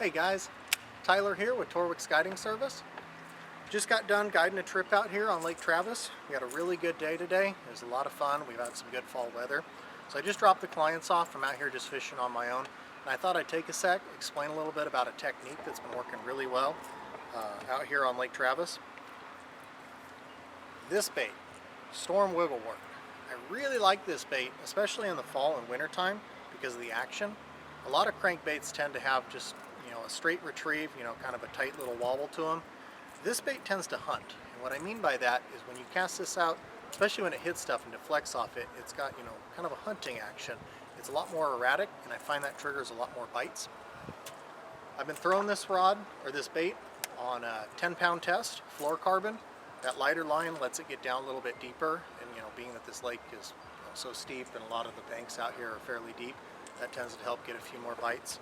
Hey guys, Tyler here with Torwick's Guiding Service. Just got done guiding a trip out here on Lake Travis. We had a really good day today. It was a lot of fun. We've had some good fall weather. So I just dropped the clients off. I'm out here just fishing on my own. And I thought I'd take a sec, explain a little bit about a technique that's been working really well out here on Lake Travis. This bait, Storm Wiggleworm. I really like this bait, especially in the fall and winter time because of the action. A lot of crankbaits tend to have just, a straight retrieve, kind of a tight little wobble to them. This bait tends to hunt. And what I mean by that is when you cast this out, especially when it hits stuff and deflects off it, it's got, kind of a hunting action. It's a lot more erratic, and I find that triggers a lot more bites. I've been throwing this rod, or this bait, on a 10-pound test, fluorocarbon. That lighter line lets it get down a little bit deeper, and being that this lake is so steep and a lot of the banks out here are fairly deep, that tends to help get a few more bites.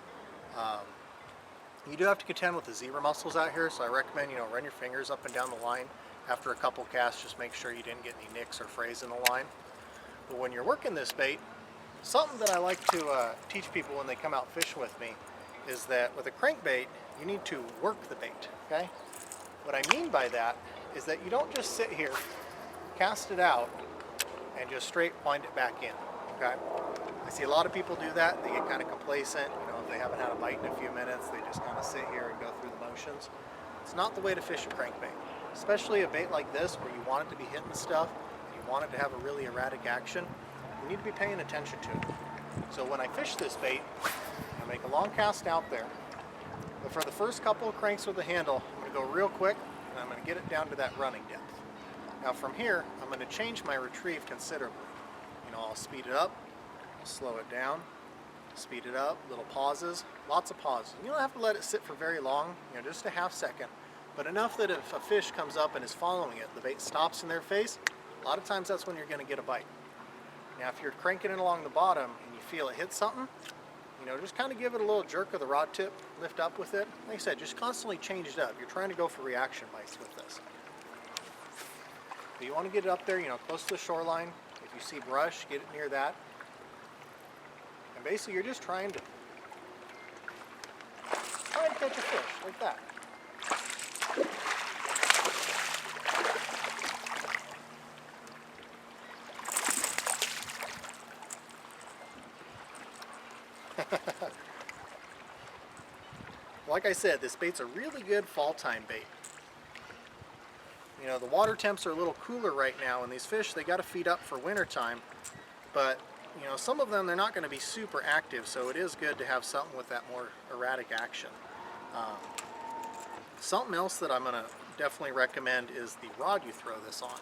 You do have to contend with the zebra mussels out here, so I recommend, run your fingers up and down the line after a couple casts. Just make sure you didn't get any nicks or frays in the line. But when you're working this bait, something that I like to teach people when they come out fishing with me is that with a crankbait, you need to work the bait, okay? What I mean by that is that you don't just sit here, cast it out, and just straight wind it back in, okay? I see a lot of people do that. They get kind of complacent. If they haven't had a bite in a few minutes, they just kind of sit here and go through the motions. It's not the way to fish a crankbait, especially a bait like this where you want it to be hitting stuff and you want it to have a really erratic action. You need to be paying attention to it. So when I fish this bait, I make a long cast out there. But for the first couple of cranks with the handle, I'm going to go real quick and I'm going to get it down to that running depth. Now from here, I'm going to change my retrieve considerably. I'll speed it up, slow it down, speed it up, little pauses, lots of pauses. You don't have to let it sit for very long, just a half second, but enough that if a fish comes up and is following it, the bait stops in their face. A lot of times that's when you're going to get a bite. Now if you're cranking it along the bottom and you feel it hit something, just kind of give it a little jerk of the rod tip, lift up with it. Like I said, just constantly change it up. You're trying to go for reaction bites with this. But you want to get it up there, close to the shoreline. If you see brush, get it near that. And basically you're just trying to catch a fish, like that. Like I said, this bait's a really good fall time bait. The water temps are a little cooler right now, and these fish, they got to feed up for winter time. But some of them, they're not going to be super active, so it is good to have something with that more erratic action. Something else that I'm going to definitely recommend is the rod you throw this on.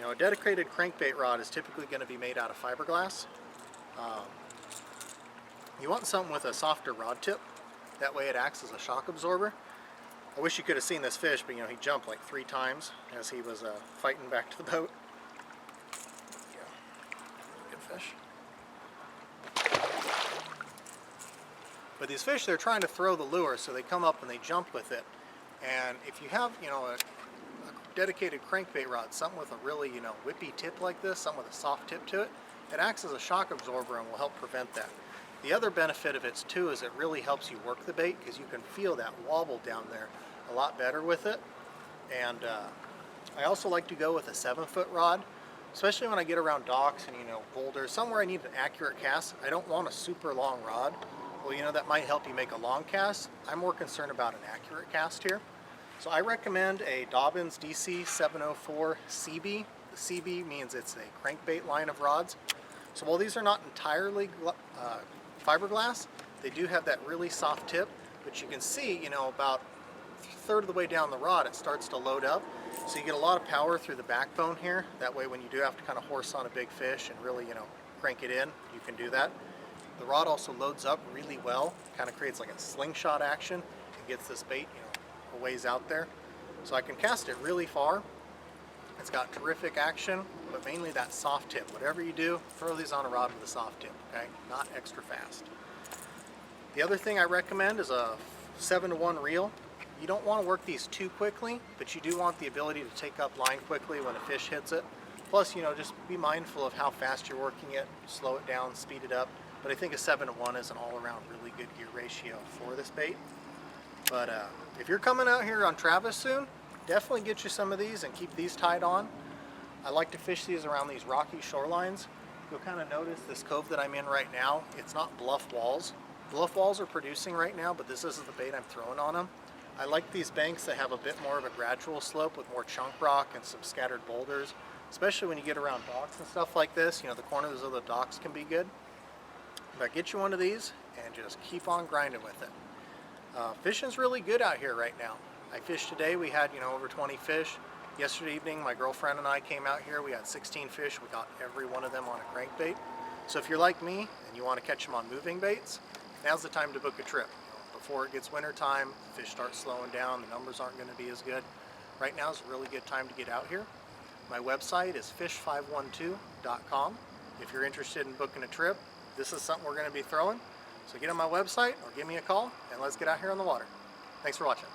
A dedicated crankbait rod is typically going to be made out of fiberglass. You want something with a softer rod tip. That way it acts as a shock absorber. I wish you could have seen this fish, but he jumped like 3 times as he was fighting back to the boat. Good fish. But these fish, they're trying to throw the lure, so they come up and they jump with it. And if you have, a dedicated crankbait rod, something with a really, whippy tip like this, something with a soft tip to it, it acts as a shock absorber and will help prevent that. The other benefit of it too is it really helps you work the bait because you can feel that wobble down there a lot better with it. And I also like to go with a 7-foot rod, especially when I get around docks and boulders, somewhere I need an accurate cast. I don't want a super long rod. Well, that might help you make a long cast. I'm more concerned about an accurate cast here. So I recommend a Dobyns DC 704 CB. The CB means it's a crankbait line of rods. So while these are not entirely fiberglass, they do have that really soft tip, but you can see, about a third of the way down the rod, it starts to load up. So you get a lot of power through the backbone here. That way when you do have to kind of horse on a big fish and really, crank it in, you can do that. The rod also loads up really well, kind of creates like a slingshot action and gets this bait, a ways out there. So I can cast it really far. It's got terrific action, but mainly that soft tip. Whatever you do, throw these on a rod with a soft tip, okay? Not extra fast. The other thing I recommend is a 7-to-1 reel. You don't want to work these too quickly, but you do want the ability to take up line quickly when a fish hits it. Plus, just be mindful of how fast you're working it, slow it down, speed it up. but I think a 7-to-1 is an all-around really good gear ratio for this bait. But if you're coming out here on Travis soon, definitely get you some of these and keep these tied on. I like to fish these around these rocky shorelines. You'll kind of notice this cove that I'm in right now, it's not bluff walls. Bluff walls are producing right now, but this isn't the bait I'm throwing on them. I like these banks that have a bit more of a gradual slope with more chunk rock and some scattered boulders, especially when you get around docks and stuff like this. You know, the corners of the docks can be good. But get you one of these and just keep on grinding with it. Fishing's really good out here right now. I fished today, we had, you know, over 20 fish. Yesterday evening, my girlfriend and I came out here, we had 16 fish, we got every one of them on a crankbait. So if you're like me and you want to catch them on moving baits, now's the time to book a trip. Before it gets winter time, fish start slowing down, the numbers aren't going to be as good. Right now is a really good time to get out here. My website is fish512.com. If you're interested in booking a trip, this is something we're going to be throwing. So get on my website or give me a call and let's get out here on the water. Thanks for watching.